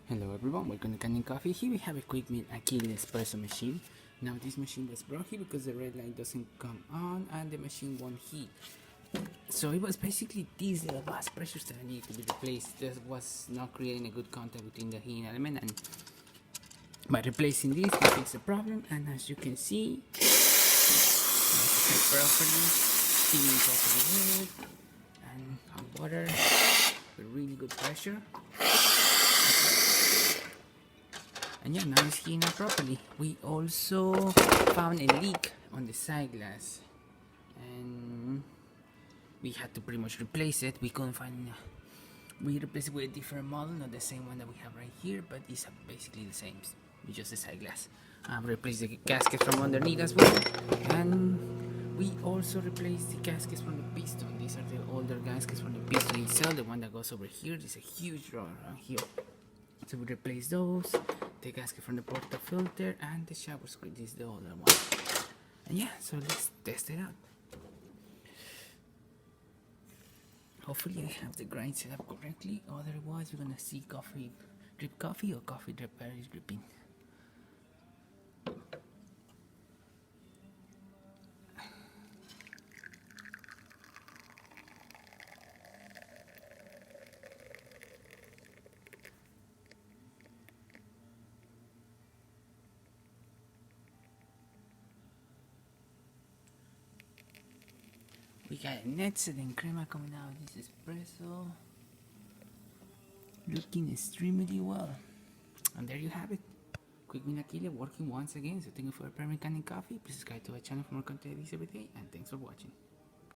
Hello everyone, welcome to Kanen Coffee. Here we have a quick meal aquille espresso machine. Now this machine was brought here because the red light doesn't come on and the machine won't heat. So it was basically these little blast pressures that need to be replaced. This was not creating a good contact between the heating element, and by replacing this we fix the problem. And as you can see, properly, steaming properly good, and hot water with really good pressure. And yeah, now it's heating up properly. We also found a leak on the side glass, and we had to pretty much replace it. We couldn't find. We replaced it with a different model, not the same one that we have right here, but it's basically the same. It's just the side glass. Replaced the gasket from underneath as well, and we also replaced the gaskets from the piston. These are the older gaskets from the piston itself. The one that goes over here. There's a huge drawer around here. So we replace those, the gasket from the porta filter, and the shower screen. This is the older one. And yeah, so let's test it out. Hopefully I have the grind set up correctly, otherwise we're gonna see coffee drip coffee or coffee drip berries dripping. We got a nuts and crema coming out of this espresso. Looking extremely well. And there you have it. Quick Meal Aquile working once again. So thank you for preparing Kanen Coffee. Please subscribe to our channel for more content every day. And thanks for watching.